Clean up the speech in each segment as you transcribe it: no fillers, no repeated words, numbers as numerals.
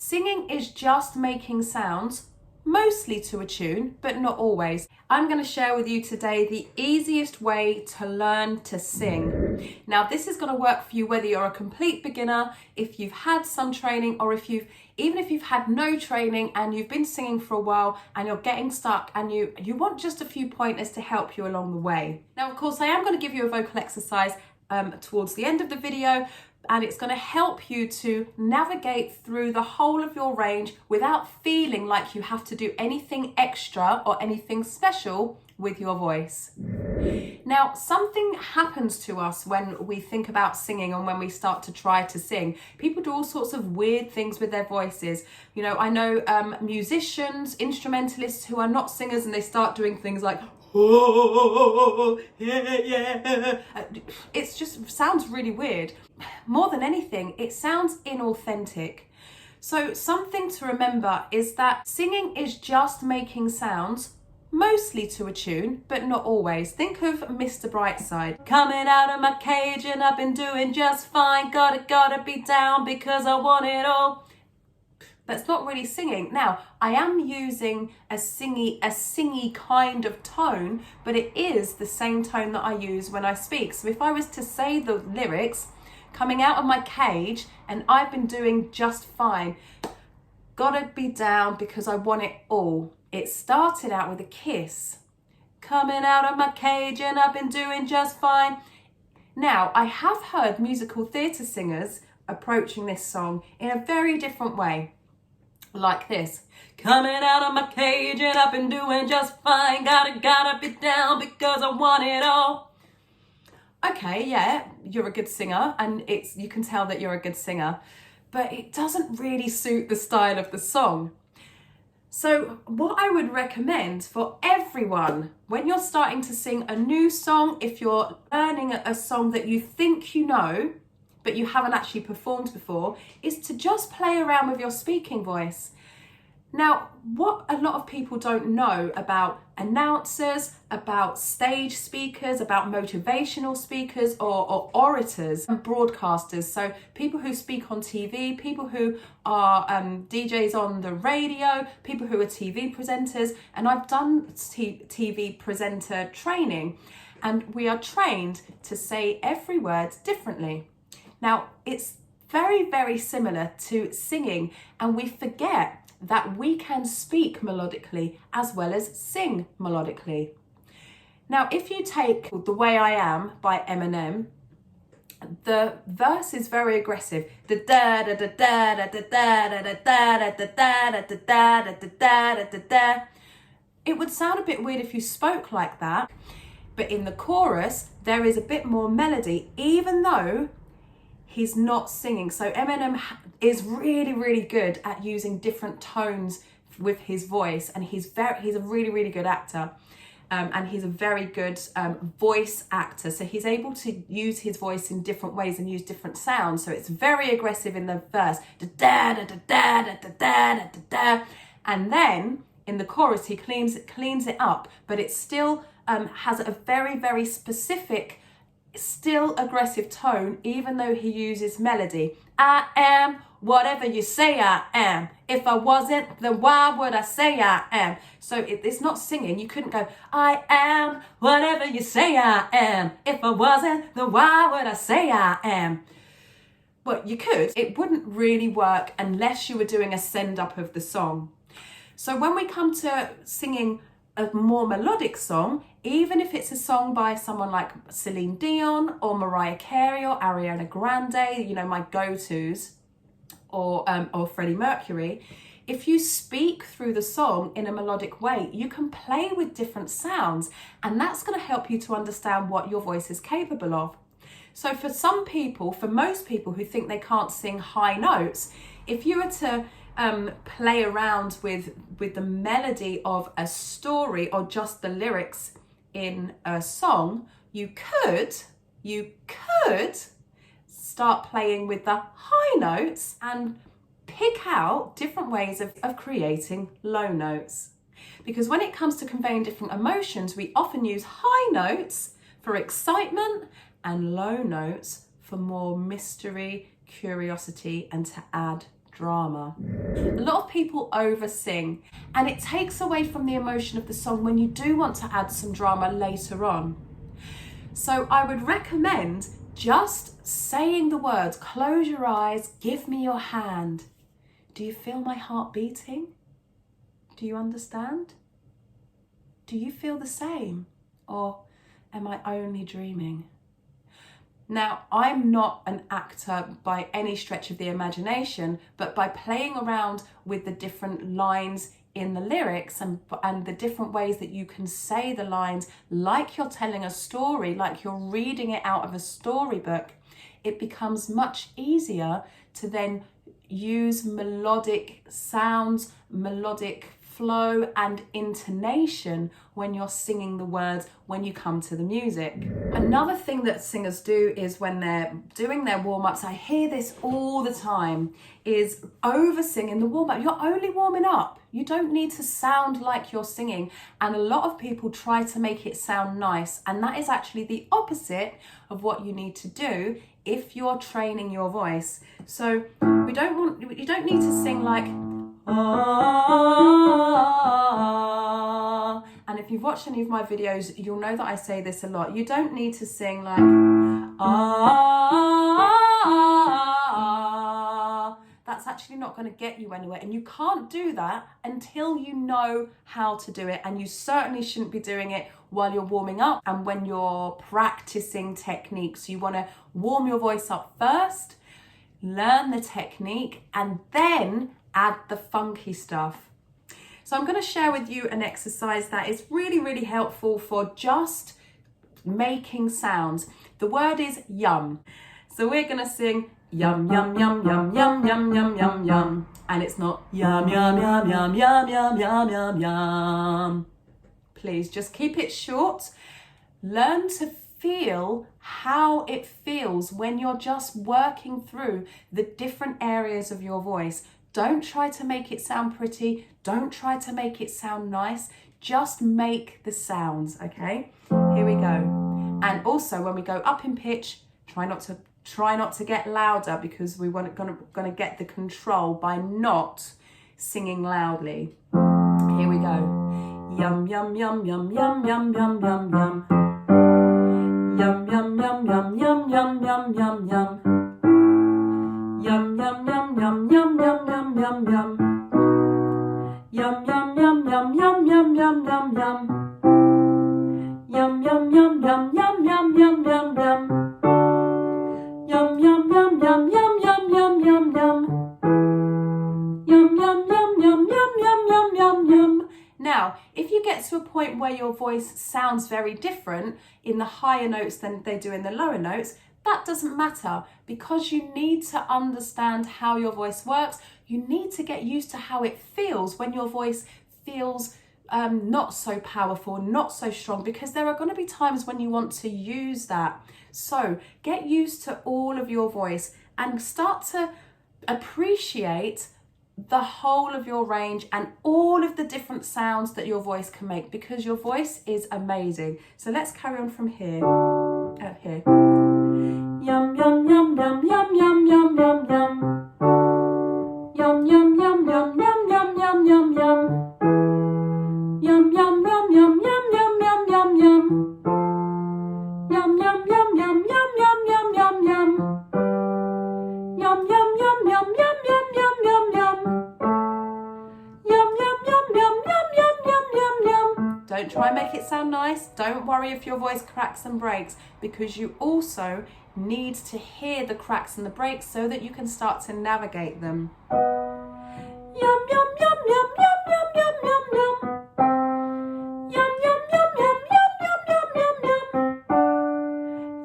Singing is just making sounds, mostly to a tune, but not always. I'm going to share with you today the easiest way to learn to sing. Now, this is going to work for you whether you're a complete beginner, if you've had some training, or even if you've had no training and you've been singing for a while and you're getting stuck and you want just a few pointers to help you along the way. Now, of course, I am going to give you a vocal exercise towards the end of the video, and it's going to help you to navigate through the whole of your range without feeling like you have to do anything extra or anything special with your voice. Now, something happens to us when we think about singing and when we start to try to sing. People do all sorts of weird things with their voices. You know, I know musicians, instrumentalists who are not singers, and they start doing things like, oh, yeah, yeah. It just sounds really weird. More than anything, it sounds inauthentic. So something to remember is that singing is just making sounds, mostly to a tune, but not always. Think of Mr. Brightside. Coming out of my cage and I've been doing just fine. Gotta be down because I want it all. That's not really singing. Now, I am using a singy kind of tone, but it is the same tone that I use when I speak. So if I was to say the lyrics, coming out of my cage and I've been doing just fine, gotta be down because I want it all. It started out with a kiss. Coming out of my cage and I've been doing just fine. Now, I have heard musical theatre singers approaching this song in a very different way. Like this. Coming out of my cage and I've been doing just fine. Gotta be down because I want it all. Okay, yeah, you're a good singer, and you can tell that you're a good singer, but it doesn't really suit the style of the song. So what I would recommend for everyone, when you're starting to sing a new song, if you're learning a song that you think you know, but you haven't actually performed before, is to just play around with your speaking voice. Now, what a lot of people don't know about announcers, about stage speakers, about motivational speakers or orators and broadcasters, so people who speak on TV, people who are DJs on the radio, people who are TV presenters, and I've done TV presenter training, and we are trained to say every word differently. Now, it's very, very similar to singing, and we forget that we can speak melodically as well as sing melodically. Now, if you take The Way I Am by Eminem, the verse is very aggressive. The da da da da da da da da da da da da da da da da da. It would sound a bit weird if you spoke like that, but in the chorus there is a bit more melody, even though he's not singing. So Eminem is really, really good at using different tones with his voice, and he's a really, really good actor, and he's a very good voice actor. So he's able to use his voice in different ways and use different sounds. So it's very aggressive in the verse, da da da da da da da da da, and then in the chorus he cleans it up, but it still has a very, very specific, still aggressive tone, even though he uses melody. I am whatever you say I am. If I wasn't, then why would I say I am? So it's not singing. You couldn't go, I am whatever you say I am. If I wasn't, then why would I say I am? Well, you could. It wouldn't really work unless you were doing a send up of the song. So when we come to singing a more melodic song, even if it's a song by someone like Celine Dion or Mariah Carey or Ariana Grande, you know, my go-tos, or Freddie Mercury, if you speak through the song in a melodic way, you can play with different sounds, and that's going to help you to understand what your voice is capable of. So for most people who think they can't sing high notes, if you were to play around with the melody of a story or just the lyrics in a song, you could start playing with the high notes and pick out different ways of creating low notes. Because when it comes to conveying different emotions, we often use high notes for excitement and low notes for more mystery, curiosity, and to add drama. A lot of people over-sing, and it takes away from the emotion of the song when you do want to add some drama later on. So I would recommend just saying the words. Close your eyes, give me your hand. Do you feel my heart beating? Do you understand? Do you feel the same? Or am I only dreaming? Now, I'm not an actor by any stretch of the imagination, but by playing around with the different lines in the lyrics and the different ways that you can say the lines like you're telling a story, like you're reading it out of a storybook, it becomes much easier to then use melodic sounds, melodic flow and intonation when you're singing the words when you come to the music. Another thing that singers do is when they're doing their warm-ups, I hear this all the time, is over-sing in the warm-up. You're only warming up. You don't need to sound like you're singing. And a lot of people try to make it sound nice, and that is actually the opposite of what you need to do if you're training your voice. So you don't need to sing like ah, and if you've watched any of my videos, you'll know that I say this a lot. You don't need to sing like ah. That's actually not going to get you anywhere, and you can't do that until you know how to do it, and you certainly shouldn't be doing it while you're warming up and when you're practicing techniques. You want to warm your voice up first, learn the technique, and then add the funky stuff. So I'm going to share with you an exercise that is really, really helpful for just making sounds. The word is yum. So we're going to sing yum, yum, yum, yum, yum, yum, yum, yum, yum. And it's not yum, yum, yum, yum, yum, yum, yum, yum, yum. Please just keep it short. Learn to feel how it feels when you're just working through the different areas of your voice. Don't try to make it sound pretty. Don't try to make it sound nice. Just make the sounds, okay? Here we go. And also when we go up in pitch, try not to get louder, because we're gonna get the control by not singing loudly. Here we go. Yum, yum, yum, yum, yum, yum, yum, yum, yum. Yum, yum, yum, yum, yum, yum, yum, yum, yum. Yum, yum, yum, yum, yum, yum, yum, yum, yum. Yum, yum, yum, yum, yum, yum, yum, yum, yum. Yum, yum, yum, yum, yum, yum, yum, yum, yum. Yum, yum, yum, yum, yum, yum, yum, yum, yum. Yum, yum, yum, yum, yum, yum, yum, yum, yum. Now, if you get to a point where your voice sounds very different in the higher notes than they do in the lower notes, that doesn't matter, because you need to understand how your voice works. You need to get used to how it feels when your voice feels not so powerful, not so strong, because there are going to be times when you want to use that. So get used to all of your voice and start to appreciate the whole of your range and all of the different sounds that your voice can make, because your voice is amazing. So let's carry on from here. Here. Yum, yum, yum, yum, yum, yum, yum, yum, yum. Yum, yum, yum, yum, yum, yum, yum, yum, yum. Yum, yum, yum, yum, yum, yum, yum, yum, yum. Yum, yum, yum, yum, yum, yum, yum, yum, yum. Yum, yum, yum, yum, yum, yum, yum, yum, yum. Yum, yum, yum, yum, yum, yum, yum, yum, yum. Don't try and make it sound nice. Don't worry if your voice cracks and breaks, because you also need to hear the cracks and the breaks so that you can start to navigate them. Yum, yum, yum, yum, yum, yum, yum, yum, yum. Yum, yum, yum, yum, yum, yum, yum, yum, yum.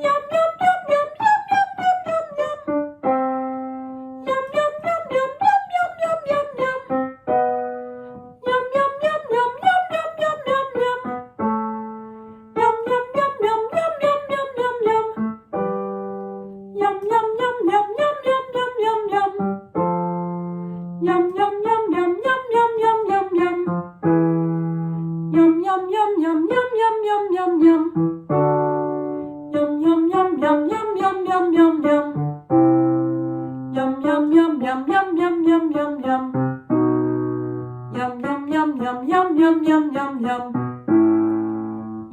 Yum, yum, yum, yum, yum, yum, yum, yum, yum. Yum, yum, yum, yum, yum, yum, yum, yum, yum. Yum, yum, yum, yum, yum, yum, yum, yum, yum. Yum, yum, yum, yum, yum, yum, yum, yum. Yum, yum, yum, yum, yum, yum, yum, yum. Yum, yum, yum, yum, yum, yum, yum, yum. Yum, yum, yum, yum, yum, yum, yum, yum, yum. Yum, yum, yum, yum, yum, yum, yum, yum, yum, yum. Yum, yum, yum, yum, yum, yum, yum, yum, yum. Yum, yum, yum, yum, yum, yum, yum, yum, yum. Yum, yum, yum, yum, yum, yum, yum, yum, yum, yum. Yum, yum, yum, yum, yum, yum, yum, yum, yum, yum, yum. Yum, yum, yum, yum, yum, yum, yum, yum, yum, yum, yum. Yum, yum, yum, yum, yum, yum, yum, yum, yum, yum, yum. Don't try and make it sound nice. Don't worry if your voice cracks and breaks, because you also need to Yum, yum, yum, yum, yum, yum, yum, yum, yum. yum yum yum yum.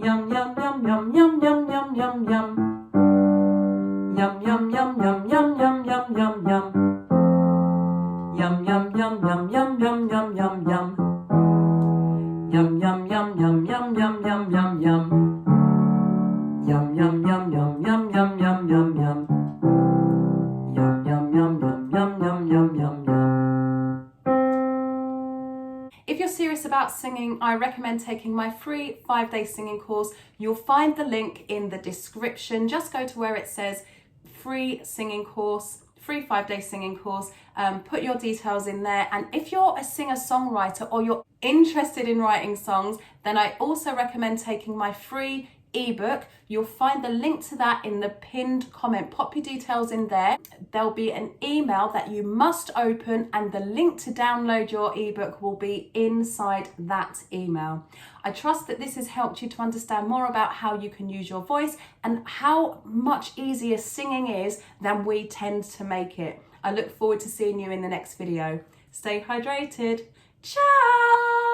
Yum yum yum yum yum yum yum yum yum. Yum yum yum yum yum yum yum yum yum. Yum yum yum yum yum yum yum yum yum. Yum yum yum yum yum yum yum yum yum. Yum yum yum yum yum yum yum yum yum. Yum yum yum yum yum yum yum yum yum. If you're serious about singing, I recommend taking my free 5-day singing course. You'll find the link in the description. Just go to where it says free singing course, free 5-day singing course. Put your details in there. And if you're a singer-songwriter or you're interested in writing songs, then I also recommend taking my free ebook. You'll find the link to that in the pinned comment. Pop your details in there. There'll be an email that you must open, and the link to download your ebook will be inside that email. I trust that this has helped you to understand more about how you can use your voice and how much easier singing is than we tend to make it. I look forward to seeing you in the next video. Stay hydrated. Ciao!